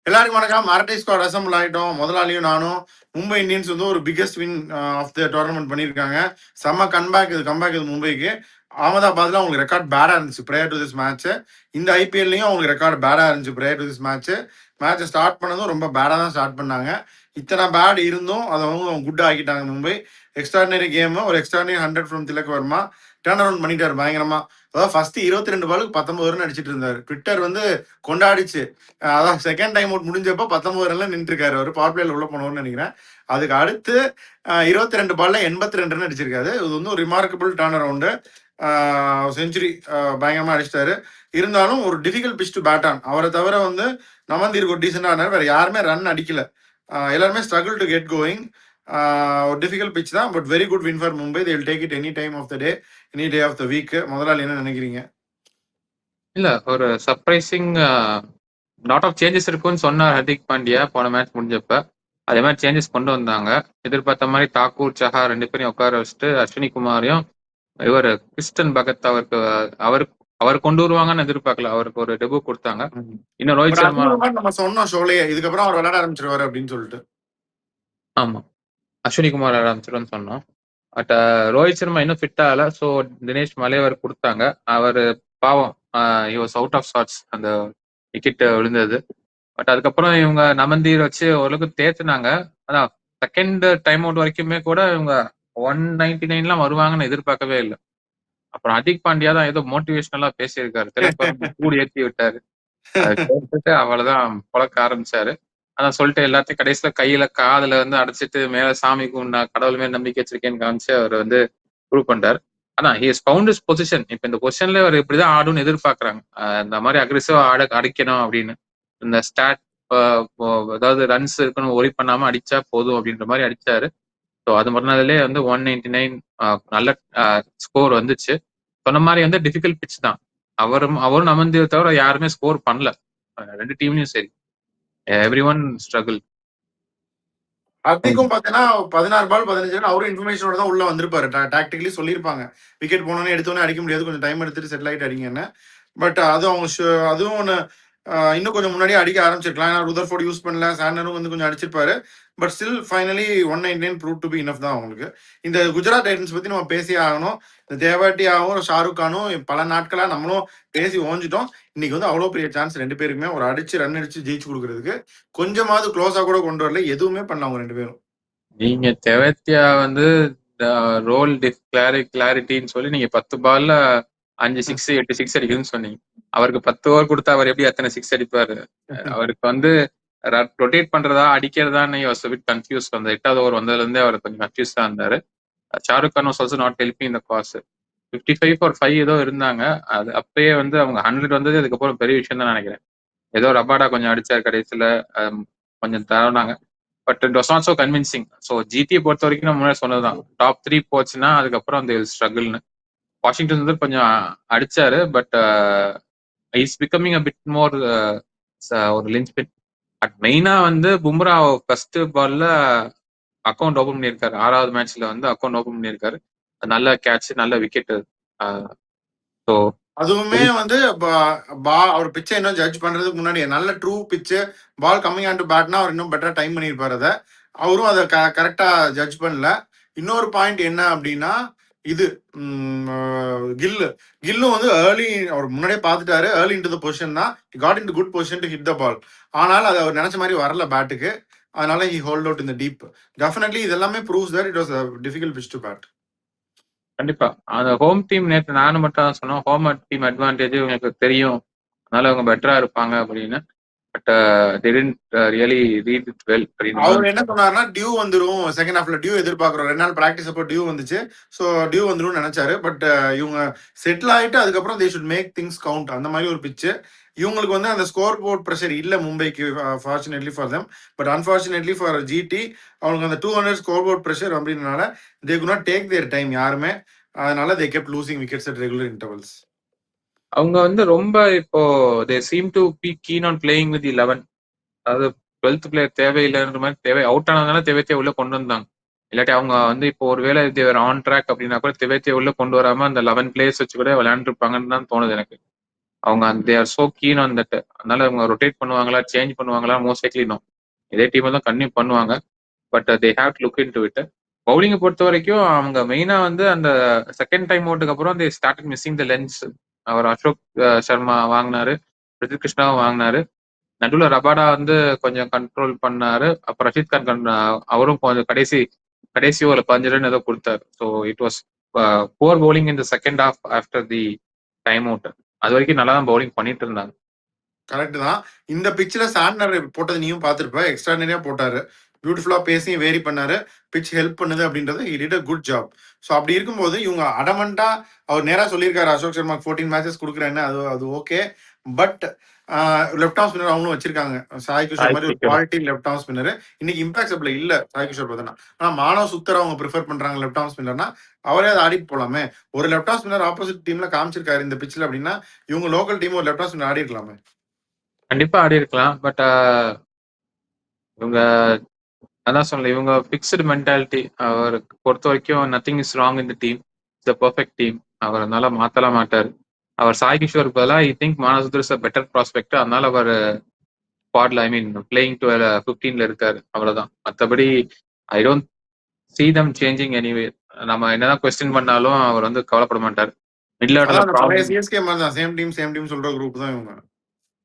எல்லாருக்கும் வணக்கம். அரட்டை ஸ்குவாட் அசம்பிள் ஆயிட்டோம். முதலாளியும் நானும். மும்பை இந்தியன்ஸ் வந்து ஒரு biggest win of the tournament பண்ணியிருக்காங்க. செம்ம கம்பேக் இது மும்பைக்கு. அகமதாபாத்ல அவங்களுக்கு ரெக்கார்ட் பேடா இருந்துச்சு ப்ரேயர் டு திஸ் மேட்ச். இந்த ஐபிஎல்லையும் அவங்களுக்கு ரெக்கார்ட் பேடா இருந்துச்சு ப்ரேயர் டு திஸ் மேட்ச். மேட்சை ஸ்டார்ட் பண்ணதும் ரொம்ப பேடா தான் ஸ்டார்ட் பண்ணாங்க. இத்தனை பேட் இருந்தும் அதை அவங்க குட் ஆக்கிட்டாங்க மும்பை. எக்ஸ்ட்ராடினரி கேம், ஒரு extraordinary 100 from Tilak Varma turn around பண்ணிட்டாரு பயங்கரமா. அதாவது ஃபர்ஸ்ட் 22 பாலுக்கு 19 ரன் அடிச்சிட்டு இருந்தாரு. ட்விட்டர் வந்து கொண்டாடிச்சு. அதான் செகண்ட் டைம் அவுட் முடிஞ்சப்போ 19 ரன்ல நின்று இருக்காரு. அவர் பவர் பிளேல உள்ள போனவர்னு நினைக்கிறேன். அதுக்கு அடுத்து 22 பால்ல 82 ரன் அடிச்சிருக்காரு. இது வந்து ஒரு ரிமார்க்கபிள் டர்ன் அரவுண்டு. செஞ்சுரி பயங்கரமா அடிச்சிட்டாரு. இருந்தாலும் ஒரு difficult pitch to bat on. அவரை தவிர வந்து நமந்தீருக்கு ஒரு டீசெண்டா ஆனார். வேற யாருமே ரன் அடிக்கல. எல்லாருமே ஸ்ட்ரகிள் டு கெட் கோயிங். ஒரு டிஃபிகல்ட் பிச் தான், but very good win for Mumbai. They will take it any time of the day, any day of the week. முதலாளி என்ன நினைக்கிறீங்க? இல்ல ஒரு சர்ப்ரைசிங் லாட் ஆஃப் சேஞ்சஸ் இருக்குன்னு சொன்னார் ஹர்திக் பாண்டியா போன மேட்ச் முடிஞ்சப்ப. அதே மாதிரி சேஞ்சஸ் கொண்டு வந்தாங்க. எதிர்பார்த்த மாதிரி தாக்கூர், சஹா 2 பேரையும் உட்கார வச்சுட்டு அஸ்வினி குமாரையும் இவர் கிறிஸ்டன் பகத் அவர் கொண்டு வருவாங்கன்னு எதிர்பார்க்கல. அவருக்கு ஒரு டெபு கொடுத்தாங்க. இன்னும் ரோஹித் சர்மா நம்ம சொன்னோம் ஷோலையே, இதுக்கப்புறம் அவர் விளையாட ஆரம்பிச்சிருவாரு அப்படின்னு சொல்லிட்டு. ஆமா, அஸ்வினி குமார் ஆரம்பிச்சிருன்னு சொன்னோம். பட் ரோஹித் சர்மா இன்னும் ஃபிட் ஆகல. ஸோ தினேஷ் மலையவர் கொடுத்தாங்க. அவர் பாவம் அவுட் ஆஃப் ஷாட்ஸ், அந்த விக்கெட் விழுந்தது. பட் அதுக்கப்புறம் இவங்க நமந்தீர் வச்சு ஓரளவுக்கு தேத்துனாங்க. அதான் செகண்ட் டைம் அவுட் வரைக்குமே கூட இவங்க 199 வருவாங்கன்னு எதிர்பார்க்கவே இல்லை. அப்புறம் ஹர்திக் பாண்டியா தான் ஏதோ மோட்டிவேஷனலா பேசியிருக்காரு. திலக் கூடி ஏற்றி விட்டாரு. அதை கேட்டுட்டு அவ்வளவுதான் புழக்க ஆரம்பிச்சாரு. அதான் சொல்லிட்டு எல்லாத்தையும் கடைசியில கையில காதுல வந்து அடைச்சிட்டு மேல சாமிக்கு நான் கடவுள் மேல நம்பிக்கை வச்சிருக்கேன்னு காமிச்சு அவர் வந்து ப்ரூவ் பண்றாரு. ஆனா ஹிஸ் ஃபவுண்ட் இஸ் பொசிஷன். இப்ப இந்த பொசிஷன்ல அவர் இப்படிதான் ஆடும்னு எதிர்பார்க்கறாங்க. இந்த மாதிரி அக்ரெசிவா அடிக்கணும் அப்படின்னு. இந்த ஸ்டாட் அதாவது ரன்ஸ் இருக்கணும், ஒரி பண்ணாம அடிச்சா போதும் அப்படின்ற மாதிரி அடிச்சாரு. ஸோ அது மறுநாளிலே வந்து 199 நல்ல ஸ்கோர் வந்துச்சு. சொன்ன மாதிரி வந்து டிஃபிகல்ட் பிச் தான். அவரும் நமந்து தவிர யாருமே ஸ்கோர் பண்ணல. 2 டீம்லயும் சரி, எவ்ரி ஒன் ஸ்ட்ரகிள். ஹர்திக்கும் பாத்தீங்கன்னா 16 பால் 15 ரன் அவரும் இன்ஃபர்மேஷனோட தான் உள்ள வந்திருப்பாரு. டாக்டிக்கலி சொல்லியிருப்பாங்க, விக்கெட் போனோன்னே எடுத்தோன்னே அடிக்க முடியாது, கொஞ்சம் டைம் எடுத்துட்டு செட்டில் ஆகிட்டு அடிங்கன்னு. பட் அது அவங்க அதுவும் ஒன்று இன்னும் கொஞ்சம் முன்னாடியே அடிக்க ஆரம்பிச்சிருக்கலாம். ஏன்னா ருதர்ஃபோர்ட் யூஸ் பண்ணல, சாண்டரும் வந்து கொஞ்சம் அடிச்சிருப்பாரு. But still finally 199 prove to be enough தான் அவங்களுக்கு. இந்த குஜராத் டைட்டன்ஸ் பத்தி நம்ம பேசியே ஆகணும். இந்த தேவாட்டியாவும் ஷாருக் கானும் பல நாட்களா நம்மளும் பேசி ஓஞ்சிட்டோம். இன்னைக்கு வந்து அவ்வளோ பெரிய சான்ஸ் 2 பேருக்குமே ஒரு அடிச்சு ரன் அடிச்சு ஜெயிச்சு கொடுக்கறதுக்கு. கொஞ்சமாவது க்ளோஸா கூட கொண்டு வரல, எதுவுமே பண்ணல அவங்க 2 பேரும். நீங்க தெவத்தியா வந்து ரோல் கிளாரிட்டின்னு சொல்லி நீங்க 10 பால்ல 5 6 8 6 அடிக்குதுன்னு சொன்னீங்க. அவருக்கு 10 ஓவர் கொடுத்தா அவர் எப்படி அத்தனை 6 அடிப்பாரு? அவருக்கு வந்து ரொட்டேட் பண்றதா அடிக்கிறதான்னு கன்ஃபியூஸ். அந்த 8வது ஓவர் வந்ததுல இருந்தே அவர் கொஞ்சம் கன்ஃபியூஸ் தான் இருந்தாரு. Shahrukh Khan was also not helping the cause. 55 for 5 ஏதோ இருந்தாங்க. அது அப்பயே வந்து அவங்க 100 வந்தது அதுக்கப்புறம் பெரிய விஷயம் தான் நினைக்கிறேன். ஏதோ ரபாடா கொஞ்சம் அடிச்சார் கடைசியில, கொஞ்சம் தரவுனாங்க. But it was not so convincing. So ஜிடியை பொறுத்த வரைக்கும் நம்ம முன்னாடி சொன்னதுதான், டாப் 3 போச்சுன்னா அதுக்கப்புறம் அந்த ஸ்ட்ரகிள்னு. வாஷிங்டன் வந்து கொஞ்சம் அடிச்சாரு. But is becoming a bit more ஒரு லிஞ்ச் பின். பட் மெயினா வந்து பும்ரா ஃபர்ஸ்ட் பால்ல அக்கௌண்ட் ஓபன் பண்ணியிருக்காரு. 6வது மேட்ச்ல வந்து அக்கௌண்ட் ஓபன் பண்ணியிருக்காரு. நல்ல கேட்ச், நல்ல விக்கெட். ஸோ அதுவுமே வந்து அவர் பிச்சை இன்னும் ஜட்ஜ் பண்றதுக்கு முன்னாடி நல்ல ட்ரூ பிச்சு பால் கம்மிங் ஆன் டு பேட்னா அவர் இன்னும் பெட்டரா டைம் பண்ணியிருப்பாரு. அதை அவரும் அதை கரெக்டா ஜட்ஜ் பண்ணல. இன்னொரு பாயிண்ட் என்ன அப்படின்னா, இது கில்லும் வந்து ஏர்லி அவர் முன்னாடியே பார்த்துட்டாரு. ஏர்லி இன்டு த பொசிஷன் தான், got into good position to hit the ball. ஆனால் அது அவர் நினைச்ச மாதிரி வரல பேட்டுக்கு. அதனால he hold out in the deep. Definitely இது எல்லாமே proves that it was a difficult pitch to bat. கண்டிப்பா அந்த ஹோம் டீம் நேற்று நானும் மட்டும் தான் சொன்னோம், ஹோம் டீம் அட்வான்டேஜ் உங்களுக்கு தெரியும், அதனால அவங்க பெட்டரா இருப்பாங்க அப்படின்னு. But they didn't really read it well. அவர் என்ன சொன்னாருன்னா, டியூ வந்துடும் செகண்ட் ஹாஃப்ல, டியூ எதிர்பார்க்கிறோம். 2 நாள் பிராக்டிஸ் அப்போ டியூ வந்துச்சு, ஸோ டியூ வந்துடும் நினைச்சாரு. பட் இவங்க செட்டில் ஆயிட்டு அதுக்கப்புறம் they should make things count, அந்த மாதிரி ஒரு பிச்சு. இவங்களுக்கு வந்து அந்த ஸ்கோர் போர்ட் ப்ரெஷர் இல்லை மும்பைக்கு, fortunately for them. But unfortunately for GT அவங்களுக்கு அந்த 200 ஸ்கோர் போர்ட் ப்ரெஷர் அப்படின்றனால they could not take their time யாருமே. அதனால they kept losing wickets at regular intervals. அவங்க வந்து ரொம்ப இப்போ they seem to be keen on playing with 11. அதாவது 12th பிளேயர் தேவையில்லைன்ற மாதிரி, தேவை அவுட் ஆனதுனால தேவைத்தே உள்ள கொண்டு வந்தாங்க. இல்லாட்டி அவங்க வந்து இப்போ ஒருவேளை தேவர் ஆன் ட்ராக் அப்படின்னா கூட தேவைத்தே உள்ள கொண்டு வராம அந்த 11 பிளேயர்ஸ் வச்சு கூட விளையாண்டுருப்பாங்கன்னு தான் தோணுது எனக்கு. அவங்க they are so keen on that. அதனால அவங்க ரொட்டேட் பண்ணுவாங்களா, சேஞ்ச் பண்ணுவாங்களா, மோஸ்ட் லைக்லி நோ. இதே டீமை தான் கன்டினியூ பண்ணுவாங்க. But they have to look into it. பவுலிங்கை பொறுத்த வரைக்கும் அவங்க மெயினா வந்து அந்த செகண்ட் டைம் அவுட்டுக்கு அப்புறம் they started missing the lengths. அவர் அசோக் சர்மா வாங்கினாரு, பிரசித் கிருஷ்ணாவும் வாங்கினாரு. நடுவில் ரபாடா வந்து கொஞ்சம் கண்ட்ரோல் பண்ணாரு. அப்புறம் ரஷீத் கான் அவரும் கொஞ்சம் கடைசி கடைசி ஒரு 5 ரன் ஏதோ கொடுத்தாரு. So it was poor bowling in the second half after the time out. அது வரைக்கும் நல்லா தான் பவுலிங் பண்ணிட்டு இருந்தாங்க. கரெக்ட் தான். இந்த பிச்சில் சாண்ட்னர் போட்டது நீயும் பார்த்துருப்ப, எக்ஸ்ட்ரானரியா போட்டாரு, பியூட்டிஃபுல்லா பேசியும் வேரி பண்ணாரு, பிச் ஹெல்ப் பண்ணுது அப்படின்றது he did a good job. So அப்படி இருக்கும்போது இவங்க அடமண்டா அவர் நேராக சொல்லியிருக்காரு அசோக் சர்மாக்கு 14 மேட்சஸ் கொடுக்குறேன்னு, அது okay. But left off spinner அவங்களும் வச்சிருக்காங்க, சாய் கிஷோர் மாதிரி ஒரு குவாலிட்டி லெஃப்ட் ஆஃப் ஸ்பின்னர். இன்னைக்கு இம்பாக்டபிள் இல்ல சாய் கிஷோர் பார்த்தனா. ஆனால் மானவ் சுத்தர் அவங்க ப்ரிஃபர் பண்றாங்க லெஃப்ட் ஆஃப் ஸ்பின்னர்னா, அவரே அதை ஆடிட்டு போலாமே. ஒரு லெஃப்ட் ஆஃப் ஸ்பின்னர் ஆப்போசிட் டீம்ல காமிச்சிருக்காரு இந்த பிச்சில் அப்படின்னா, இவங்க லோக்கல் டீம் ஒரு லெஃப்ட் ஆஃப் ஸ்பின்னர் ஆடி இருக்கலாமே. கண்டிப்பா ஆடி இருக்கலாம். பட் இவங்க அதான் சொல்லல, இவங்க பிக்ஸ்டு மென்டாலிட்டி. அவருக்கு பொறுத்த வரைக்கும் nothing is wrong in the team, it's a perfect team. அவர் அதனால மாத்தலாம் மாட்டார். அவர் சாய் கிஷோருக்கு பதிலாக ஐ திங்க் மானசுந்தர் இஸ் அ பெட்டர் ப்ராஸ்பெக்ட். அதனால அவர் ஸ்குவாட்ல ஐ மீன் பிளேயிங் 15ல இருக்காரு, அவ்வளவுதான். மற்றபடி I don't see them changing anyway. நம்ம என்னதான் கொஸ்டின் பண்ணாலும் அவர் வந்து கவலைப்பட மாட்டார். மிடில் ஆர்டர்ல அதான் பழைய ப்ராப்ளம் சிஎஸ்கே மாதிரி தான், சேம் டீம் சொல்ற குரூப் தான் இவங்க.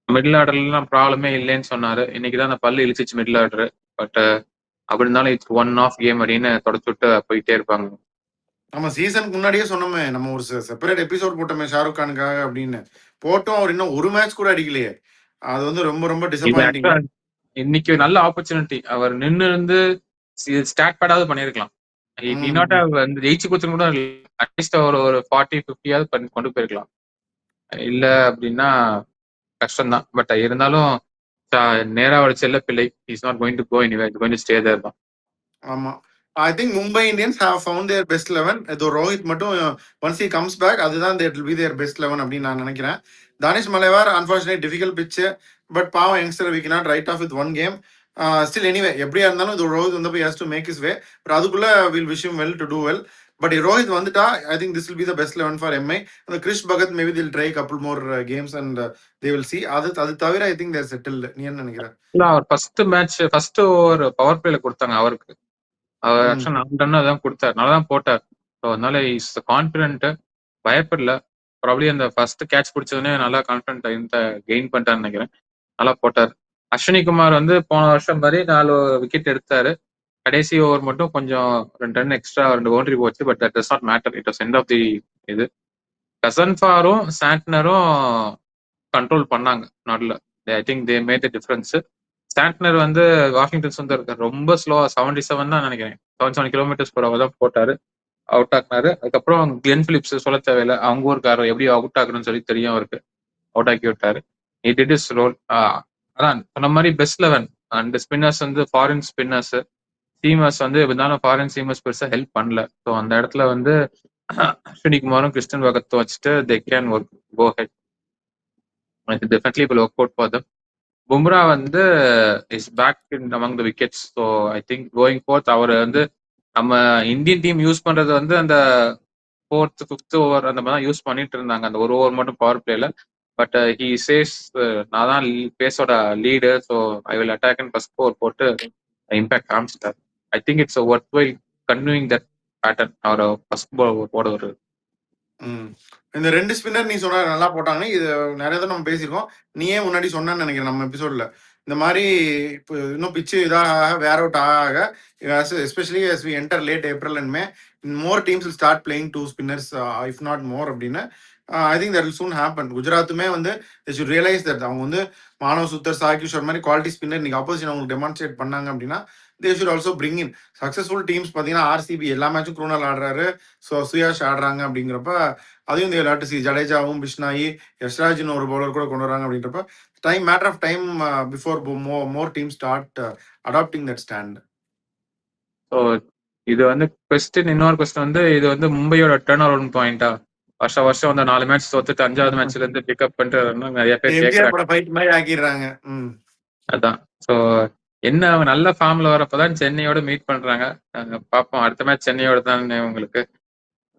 மிடில் ஆர்டர்லாம் ப்ராப்ளமே இல்லைன்னு சொன்னாரு. இன்னைக்கு தான் அந்த பல்லு இழிச்சிச்சு மிடில் ஆர்டர். பட் அப்படி இருந்தாலும் இட்ஸ் ஒன் ஆஃப் கேம் அப்படின்னு தொடச்சு விட்டு போயிட்டே இருப்பாங்க. நம்ம சீசனுக்கு முன்னாடியே சொன்னோமே, நம்ம ஒரு செப்பரேட் எபிசோட் போட்டோமே ஷாருக் கானுக்காக அப்படின்னு, போட்டோம். அவர் இன்னும் ஒரு மேட்ச் கூட அடிக்கலையே. அது வந்து ரொம்ப ரொம்ப இது டிசப்பாயிண்டிங். actually இன்னைக்கு நல்ல ஆப்பர்ச்சுனிட்டி. அவர் நின்று இருந்து ஸ்டார்ட் பேடாவது பண்ணிருக்கலாம். நாட் வந்து ஜெயிச்சு கொடுத்து கூட அட்லீஸ்ட் அவர் ஒரு 40-50 பண்ணி கொண்டு போயிருக்கலாம். இல்ல அப்படின்னா கஷ்டம் தான். பட் இருந்தாலும் நேரா ஒரு செல்ல பிள்ளை, is not going to go anywhere, is going to stay there தான். ஆமா, I think Mumbai Indians have found their best 11. ஏதோ ரோஹித் மட்டும் ஒன்ஸ் ஹி கம்ஸ் பேக், அதுதான் that will be their best 11 அப்படின்னு நான் நினைக்கிறேன். Danish Malewar unfortunate difficult pitch, but பாவம் youngster we cannot write off with one game. Still anyway எப்படியா இருந்தாலும் இது ரோஹித் வந்து has to make his way. But அதுக்குள்ள will wish him well to do well. But Rohit வந்துட்டா I think this will be the best 11 for MI. அந்த Krish Bhagat maybe they'll try couple more games and they will see. அது தவிர I think there settle. நீ என்ன நினைக்கிற? அவர் first over power பிளேல கொடுத்தாங்க அவருக்கு. அவர் ஆக்சுவலா 4 ரன் தான் கொடுத்தாரு, நல்லா தான் போட்டார். ஸோ அதனால இஸ் கான்ஃபிடென்ட், பயப்படல. ப்ராப்ளி அந்த ஃபர்ஸ்ட் கேட்ச் பிடிச்சதுனே நல்லா கான்ஃபிடென்ட் கெயின் பண்ணிட்டாருன்னு நினைக்கிறேன். நல்லா போட்டார். அஸ்வினி குமார் வந்து போன வருஷம் மாதிரி 4 விக்கெட் எடுத்தாரு. கடைசி ஓவர் மட்டும் கொஞ்சம் 2 ரன் எக்ஸ்ட்ரா 2 பவுண்டரி போச்சு. But that does not matter, it was end of the இது. கசன்ஃபாரும் சாண்ட்னரும் கண்ட்ரோல் பண்ணாங்க நடுல. I think they made the difference. Santner வந்து வாஷிங்டன் சுந்தர் ரொம்ப ஸ்லோவா 77 தான் நினைக்கிறேன், 77 km/h தான் போட்டாரு, அவுட் ஆக்குனாரு. அதுக்கப்புறம் கிளென் பிலிப்ஸ் சொல்ல தேவையில்லை, அவங்க ஊருக்காரர் எப்படி அவுட் ஆகணும்னு சொல்லி தெரியும் அவருக்கு, அவுட் ஆக்கி விட்டாரு. It it is role. அதான் சொன்ன மாதிரி பெஸ்ட் 11 அண்ட் ஸ்பின்னர்ஸ் வந்து ஃபாரின் ஸ்பின்னர்ஸ், சீமர்ஸ் வந்து இருந்தாலும் ஃபாரின் சீமர்ஸ் பெருசா ஹெல்ப் பண்ணல. ஸோ அந்த இடத்துல வந்து அஸ்வினி குமாரும் கிறிஸ்டன் பகத்தும் வச்சுட்டு they can work go head. Definitely will work out for them. Bumrah வந்து is back in among the wickets. So I think going forth அவர் வந்து நம்ம இந்தியன் டீம் யூஸ் பண்றது வந்து அந்த 4th 5th ஓவர் அந்த மாதிரி தான் யூஸ் பண்ணிட்டு இருந்தாங்க, அந்த ஒரு ஓவர் மட்டும் பவர் பிளேல. பட் ஹி சேஸ் நான் தான் பேஸோட lead, so I will attack and first over போட்டு இம்பாக்ட் காமிச்சிட்டார். I think it's worthwhile continuing that pattern. அவர் ஃபர்ஸ்ட் போட ஒரு இந்த 2 ஸ்பின்னர் நீ சொன்ன நல்லா போட்டாங்க. இது நிறைய தான் நம்ம பேசியிருக்கோம். நீயே முன்னாடி சொன்னேன்னு நினைக்கிறேன் நம்ம எபிசோட்ல. இந்த மாதிரி இப்போ இன்னும் பிச்சு இதாக வேர் அவுட் ஆக, especially as we enter late April and May, more teams will start playing 2 spinners if not more அப்படின்னு. I think that will soon happen. குஜராத்துமே வந்து they should realize that அவங்க வந்து மானவ் சுத்தர், சாய் கிஷோர் மாதிரி குவாலிட்டி ஸ்பின்னர் இன்னைக்கு opposite அவங்களுக்கு demonstrate பண்ணாங்க அப்படின்னா they should also bring in successful teams. பார்த்தீங்கன்னா ஆர்சிபி எல்லா மேட்சும் குரோனல் ஆடுறாரு, ஸோ சுயாஷ் ஆடுறாங்க அப்படிங்கிறப்ப அதையும் இந்த விளையாட்டு சி ஜடேஜாவும் பிஷ்னாயி யஷ்ராஜ்னு ஒரு பவுலர் கூட கொண்டு வராங்க அப்படின்றப்ப time matter of time before more team start adapting that stand. So இது வந்து இன்னொரு கொஸ்டின் வந்து இது வந்து மும்பையோட டர்ன் அரவுண்ட் பாயிண்டா? வருஷம் வந்து 4 மேட்ச் தோத்துட்டு 5வது மேட்ச்ல இருந்து பிக்கப் பண்ணிட்டு நிறைய பேர் கேட்கறாங்க. ஃபைட் மாதிரி ஆக்கிடுறாங்க. அதான். ஸோ என்ன அவங்க நல்ல ஃபார்ம்ல வரப்பதான் சென்னையோட மீட் பண்றாங்க. பார்ப்போம், அடுத்த மேட்ச் சென்னையோட தான் உங்களுக்கு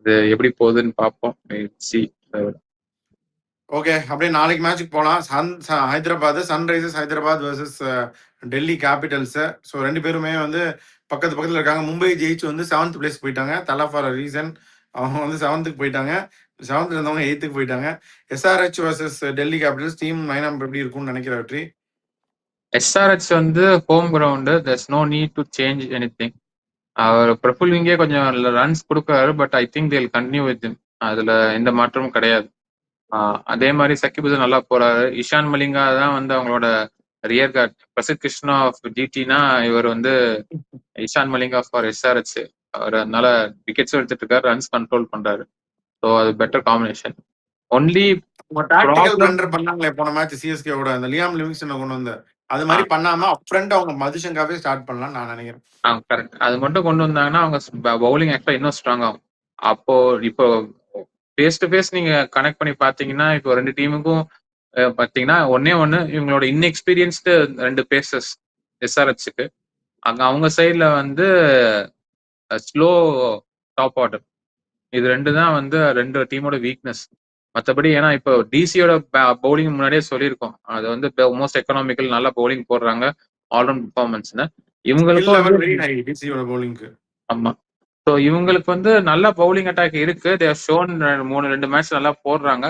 இது எப்படி போகுதுன்னு பார்ப்போம். ஓகே. அப்படியே நாளைக்கு மேட்ச்சுக்கு போலாம். Hyderabad Sunrisers Hyderabad versus Delhi Capitals. So 2 பேருமே வந்து பக்கத்து பக்கத்துல இருக்காங்க. மும்பை ஜெயிச்சு வந்து 7th பிளேஸ் போயிட்டாங்க. தலா ஃபார் அ ரீசன். அவங்க வந்து 7th போயிட்டாங்க. 7th இருந்தவங்க 8th போயிட்டாங்க. SRH versus Delhi Capitals team lineup எப்படி இருக்கும்னு நினைக்கிற வெற்றி? எஸ்ஆர்ஹெச் வந்து home ground, there's no need to change anything. அவர் பிரபுல் விங்கே கொஞ்சம் ரன்ஸ் கொடுக்குறாரு, but I think they'll continue with him. அதுல எந்த மாற்றமும் கிடையாது. அதே மாதிரி சக்கிப் ஹசன் நல்லா போறாரு. இஷான் மலிங்கா தான் வந்து அவங்களோட rear guard. Prasidh Krishna of ஜிடினா இவர் வந்து இஷான் மலிங்கா ஃபார் எஸ்ஆர்ஹெச். அவர் அதனால விக்கெட்ஸும் எடுத்துட்டு இருக்காரு, ரன்ஸ் கண்ட்ரோல் பண்றாரு. ஸோ அது better combination. Only tactical problem blunder பண்ணாங்களே போன மேட்ச் சிஎஸ்கே ஓட அந்த லியாம் லிவிங்ஸ்டனை கொண்டு வந்து அது மாதிரி பண்ணாம அப் ஃப்ரண்ட் அவங்க மதுஷங்காவே ஸ்டார்ட் பண்ணலாம் நான் நினைக்கிறேன். கரெக்ட். அது மட்டும் கொண்டு வந்தாங்கன்னா அவங்க பவுலிங் ஆக்சுவலா இன்னும் ஸ்ட்ராங் ஆகும். அப்போ இப்போ ஃபேஸ் டு ஃபேஸ் நீங்க கனெக்ட் பண்ணி பாத்தீங்கன்னா இப்போ 2 டீமுக்கும் பாத்தீங்கன்னா ஒண்ணு இவங்களோட இன்எக்ஸ்பீரியன்ஸ்டு 2 பேசஸ் எஸ்ஆர்ஹெச்சுக்கு. அங்க அவங்க சைட்ல வந்து ஸ்லோ டாப் ஆர்டர். இது 2 தான் வந்து 2 டீமோட வீக்னஸ். மற்றபடி ஏன்னா இப்போ டிசியோட பவுலிங் முன்னாடியே சொல்லியிருக்கோம், அது வந்து மோஸ்ட் எக்கனாமிக்கல், நல்லா பவுலிங் போடுறாங்க, ஆல்ரவுண்ட் பெர்ஃபார்மன்ஸ்னு. ஸ்கில் இவங்களுக்கும் வந்து லெவல் வெரி ஹை டிசியோட பவுலிங்க்கு. ஆமா. ஸோ இவங்களுக்கு வந்து நல்ல பவுலிங் அட்டாக் இருக்கு. தே ஹவ் ஷோன் 2 மேட்ச் நல்லா போடுறாங்க.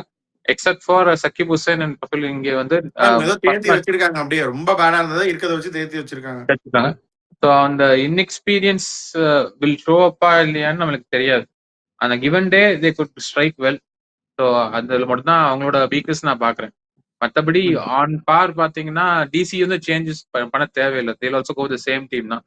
Except for Shakib Hussain and Kapil இங்கே வந்து ஏதோ ஃபர்ஸ்ட் தேர்த்தி மேட்ச் வச்சிருக்காங்க, அப்படியே ரொம்ப பேடா இருந்ததை இருக்கிறத வச்சு தேர்த்தி வச்சிருக்காங்க. வச்சிருக்காங்க. ஸோ அந்த இன்எக்ஸ்பீரியன்ஸ் வில் ஷோ அப்பா இல்லையான்னு நம்மளுக்கு தெரியாது. அந்த கிவன் டே தே குட் ஸ்ட்ரைக் வெல். ஸோ அதுல மட்டும் தான் அவங்களோட வீக்னஸ் நான் பாக்குறேன். மற்றபடி ம். ஆன் பார் பாத்தீங்கன்னா டிசி வந்து சேஞ்சஸ் பண்ண தேவையில்லை. They'll also go the same team தான்.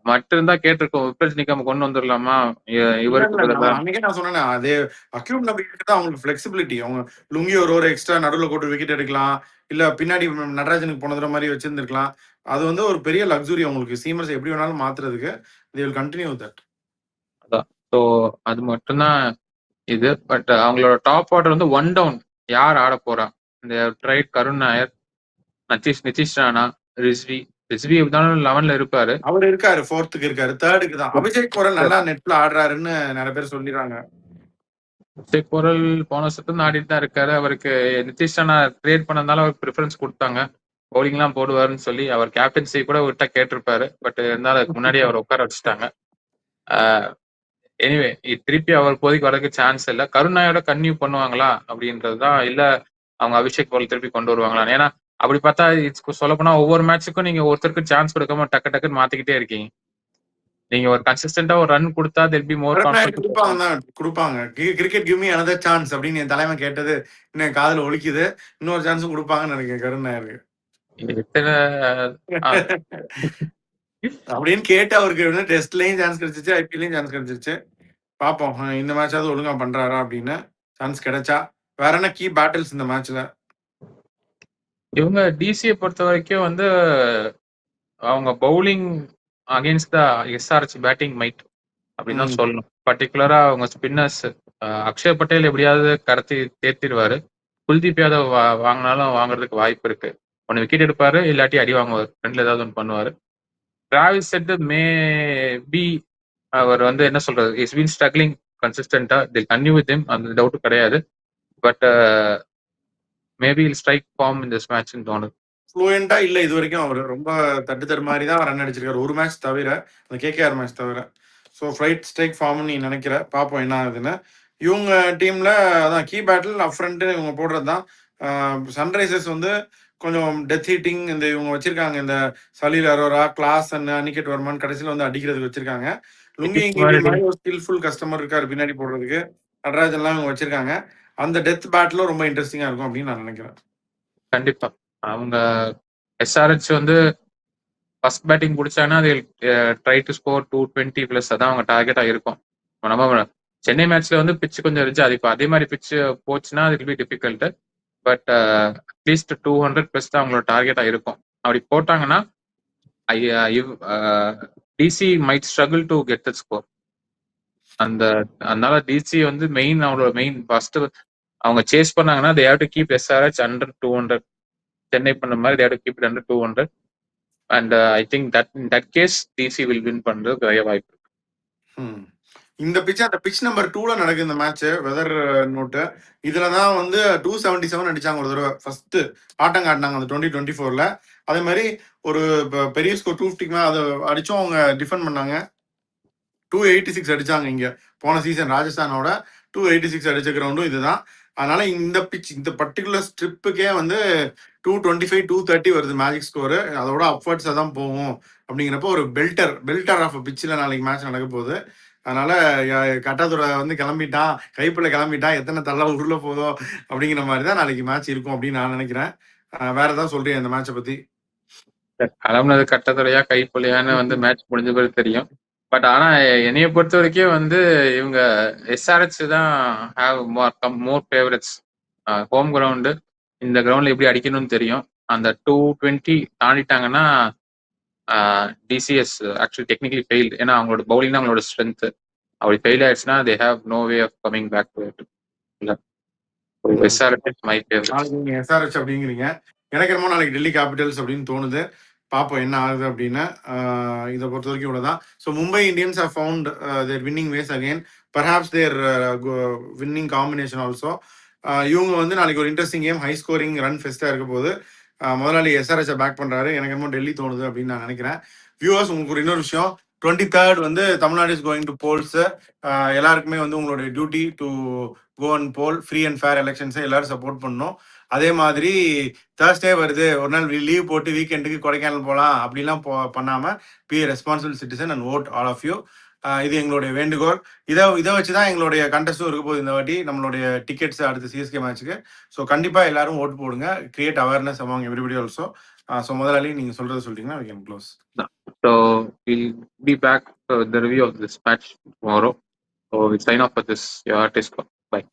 மட்டும் இருந்தா கேட்டிருக்கோம், விப்ரஜ் நிக்கம் கொண்டு வந்துடலாமா இல்ல இவருக்கு இல்ல பதிலா. அன்னைக்கே நான் சொன்னேன், அது அக்யூப் நபிக்கு தான் அவங்களுக்கு ஃபிளெக்சிபிலிட்டி. அவங்க லுங்கி ஒரு எக்ஸ்ட்ரா நடுவில் போட்டு விக்கெட் எடுக்கலாம், இல்ல பின்னாடி நடராஜனுக்கு போன தடவை மாதிரி வச்சிருந்துருக்கலாம். அது வந்து ஒரு பெரிய லக்ஸுரி அவங்களுக்கு. சீமர்ஸ் எப்படி வேணாலும் மாத்துறதுக்கு they will continue with that. அதான். ஸோ அது மட்டும்தான் இது. பட் அவங்களோட டாப் ஆர்டர் வந்து ஒன் டவுன் யார் ஆட போறா? இந்த ட்ரைட் கருண் நாயர், நிதிஷ் ராணா, ரிஸ்வி. ரிஸ்வி எப்படினாலும் 11ல இருப்பாரு. அவர் இருக்காரு, 4th இருக்காரு, 3rd தான். அபிஷேக் கோரல் நல்லா நெட்ல ஆடுறாருன்னு நிறைய பேர் சொல்லிடுறாங்க. அபிஷேக் கோரல் போன வருஷத்துல ஆடிட்டு தான் இருக்காரு. அவருக்கு நிதிஷ் ராணா ட்ரேட் பண்ணதால அவருக்கு ப்ரிஃபரன்ஸ் கொடுத்தாங்க. பவுலிங்லாம் போடுவாருன்னு சொல்லி அவர் கேப்டன்சி கூட விட்டா கேட்டிருப்பாரு. பட் இருந்தாலும் அதுக்கு முன்னாடி அவர் உட்கார வச்சுட்டாங்க. எனிவே திருப்பி அவர் இப்போதைக்கு வரதுக்கு சான்ஸ் இல்லை. கருணாயோட கன்டினியூ பண்ணுவாங்களா அப்படின்றதுதான், இல்ல அவங்க அபிஷேக் கோல் திருப்பி கொண்டு வருவாங்களா? ஏன்னா அப்படி பார்த்தா சொல்ல போனா ஒவ்வொரு மேட்சுக்கும் நீங்க ஒருத்தருக்கு சான்ஸ் கொடுக்காம டக்குன்னு மாத்திக்கிட்டே இருக்கீங்க. நீங்க ஒரு கன்சிஸ்டன்டா ஒரு ரன் கொடுத்தா there'll be more கருணாயர் confidence. கொடுப்பாங்க. Cricket give me another chance அப்படின்னு என் தலைமை கேட்டது இன்னும் காதுல ஒலிக்குது. இன்னொரு சான்ஸும் கொடுப்பாங்கன்னு நினைக்கிறேன் கருணாயருக்கு. எத்தனை அப்படின்னு கேட்டு அவருக்கு டெஸ்ட்லயும் சான்ஸ் கிடைச்சிச்சு, ஐபிஎல்லையும் சான்ஸ் கிடைச்சிருச்சு. பார்ப்போம் இந்த மேட்சாவது ஒழுங்கா பண்றாரா அப்படின்னு. சான்ஸ் கிடைச்சா வேற என்ன கீ பேட்டில்ஸ் இந்த மேட்ச்ல? இவங்க டிசியை பொறுத்த வரைக்கும் வந்து அவங்க bowling against the SRH batting might அப்படின்னு தான் சொல்லணும். பர்டிகுலரா அவங்க ஸ்பின்னர்ஸ் அக்ஷய் பட்டேல் எப்படியாவது கடத்தி தேர்த்திடுவாரு. குல்தீப் யாதவ் வாங்கினாலும் வாங்குறதுக்கு வாய்ப்பு இருக்கு. ஒன்னு விக்கெட் எடுப்பாரு, இல்லாட்டி அடி வாங்குவார். ரெண்டுல ஏதாவது ஒன்று பண்ணுவாரு. டிராவிஸ் செட் மே பி அவர் வந்து என்ன சொல்றது, இஸ் பீன் ஸ்ட்ரகிளிங் கன்சிஸ்டன்டா. தில் கன்டினியூ வித் ஹிம், அந்த டவுட் கிடையாது. But maybe he'll strike form in this மேட்ச்னு தோணுது. ஃப்ளூயண்டா இல்ல இது வரைக்கும். அவர் ரொம்ப தட்டு மாதிரி தான் ரன் அடிச்சிருக்காரு ஒரு மேட்ச் தவிர, அந்த கேகேஆர் மேட்ச் தவிர. ஸோ ஃப்ளைட் ஸ்ட்ரைக் ஃபார்ம்னு நீ நினைக்கிற? பார்ப்போம் என்ன ஆகுதுன்னு. இவங்க டீம்ல அதான் கீ பேட்டில் அப் ஃப்ரண்ட் இவங்க போடுறது தான். சன்ரைசர்ஸ் வந்து கொஞ்சம் டெத் ஹீட்டிங் இந்த இவங்க வச்சிருக்காங்க. இந்த சலீல் அரோரா, கிளாஸ் அனிகேட் வர்மான் கடைசியில் வந்து அடிக்கிறதுக்கு வச்சிருக்காங்க. லுங்கி மாதிரி ஒரு ஸ்கில்ஃபுல் கஸ்டமர் இருக்காரு பின்னாடி போடுறதுக்கு. நடராஜன்லாம் இவங்க வச்சிருக்காங்க. அந்த டெத் பேட்டிலும் ரொம்ப இன்ட்ரெஸ்டிங்கா இருக்கும் அப்படின்னு நான் நினைக்கிறேன். கண்டிப்பா அவங்க எஸ்ஆர்ஹெச் வந்து ஃபர்ஸ்ட் பேட்டிங் பிடிச்சாங்கன்னா அது ட்ரை டு ஸ்கோர் 220 பிளஸ். அதான் அவங்க டார்கெட்டா இருக்கும். நம்ம சென்னை மேட்ச்ல வந்து பிச்சு கொஞ்சம் இருந்துச்சு. அது இப்போ அதே மாதிரி பிச்சு போச்சுன்னா அது be difficult. But at least 200 plus தான் அவங்களோட டார்கெட்டா இருக்கும். அப்படி போட்டாங்கன்னா DC might struggle to get the score. அதனால டிசி வந்து அவங்களோட மெயின் ஃபர்ஸ்ட் அவங்க சேஸ் பண்ணாங்கன்னா they have to keep SRH under 200. Chennai பண்ண மாதிரி they have to keep it under 200. And I think that in that case DC will win பண்றது நிறைய வாய்ப்பு இருக்கு. இந்த பிட்ச் அந்த பிட்ச் நம்பர் 2ல நடக்குது இந்த மேட்ச் வெதர் நோட்டு. இதுல தான் வந்து 277 அடிச்சாங்க ஒரு தடவை ஃபர்ஸ்ட் ஆட்டம் காட்டினாங்க அந்த 2024ல. அதே மாதிரி ஒரு பெரிய ஸ்கோர் 250 மேல அதை அடிச்சும் அவங்க டிஃபெண்ட் பண்ணாங்க. 286 அடிச்சாங்க இங்க போன சீசன் ராஜஸ்தானோட 286 அடிச்ச கிரவுண்டும் இதுதான். அதனால இந்த பிச் இந்த பர்டிகுலர் ஸ்ட்ரிப்புக்கே வந்து 225 230 வருது மேஜிக் ஸ்கோரு. அதோட அப்வர்ட்ஸாக தான் போகும் அப்படிங்கிறப்ப ஒரு பெல்டர் ஆஃப் பிச்சில் நாளைக்கு மேட்ச் நடக்க போகுது. அதனால கட்டாதுரை வந்து கிளம்பிட்டான், கைப்புள்ள கிளம்பிட்டான், எத்தனை தள்ள உருள போதோ அப்படிங்கிற மாதிரி தான் நாளைக்கு மேட்ச் இருக்கும் அப்படின்னு நான் நினைக்கிறேன். வேற ஏதாவது சொல்றேன் இந்த மேட்சை பத்தி? கிளம்புனது கட்டத்துறையா கைப்புள்ளையான்னு வந்து மேட்ச் முடிஞ்ச பிறகு தெரியும். பட் ஆனா என்னைய பொறுத்த வரைக்கும் வந்து இவங்க எஸ்ஆர்எச் தான் have more favourites. Home ground இந்த கிரவுண்ட்ல எப்படி அடிக்கணும்னு தெரியும். அந்த 220 தாண்டிட்டாங்கன்னா டிசிஎஸ் ஆக்சுவலி டெக்னிக்கலி ஃபெயில்டு. ஏன்னா அவங்களோட பவுலிங் தான் அவங்களோட ஸ்ட்ரென்த். அப்படி ஃபெயில் ஆயிடுச்சுன்னா they have no way of coming back to it. SRH my favourite. நாளைக்கு நீங்க எஸ்ஆர்எச் அப்படிங்கிறீங்க. எனக்கு என்னமோ நாளைக்கு டெல்லி கேபிட்டல்ஸ் அப்படின்னு தோணுது. பார்ப்போம் என்ன ஆகுது அப்படின்னு. இதை பொறுத்த வரைக்கும் இவ்வளோதான். ஸோ Mumbai Indians have found their winning ways again, perhaps their winning combination also. இவங்க வந்து நாளைக்கு ஒரு interesting game, high scoring run ஃபெஸ்ட்டாக இருக்க போது. முதலாளி எஸ்ஆர்எச்சை பேக் பண்ணுறாரு. எனக்கு என்னமோ டெல்லி தோணுது அப்படின்னு நான் நினைக்கிறேன். வியூவர்ஸ், உங்களுக்கு ஒரு இன்னொரு விஷயம், 23rd வந்து Tamil Nadu is going to polls. எல்லாருக்குமே வந்து உங்களுடைய duty to go and poll, free and fair எலெக்ஷன்ஸை எல்லாரும் சப்போர்ட் பண்ணணும். அதே மாதிரி தேர்ஸ்டே வருது, ஒரு நாள் லீவ் போட்டு வீக்கெண்டுக்கு கொடைக்கானல் போகலாம் அப்படிலாம் பண்ணாமல் be responsible citizen and vote all of you. இது எங்களுடைய வேண்டுகோள். இதை வச்சு தான் எங்களுடைய கண்டஸ்டும் இருக்க போகுது இந்த வாட்டி, நம்மளுடைய டிக்கெட்ஸ் அடுத்த சிஎஸ்கே மேட்ச்சுக்கு. ஸோ கண்டிப்பாக எல்லாரும் ஓட்டு போடுங்க, create awareness among everybody also. So முதலாளி நீங்கள் சொல்கிறது சொல்லிட்டீங்கன்னா we can close. So we'll be back with the review of this match tomorrow. So we'll sign off for this. Your artist. Bye.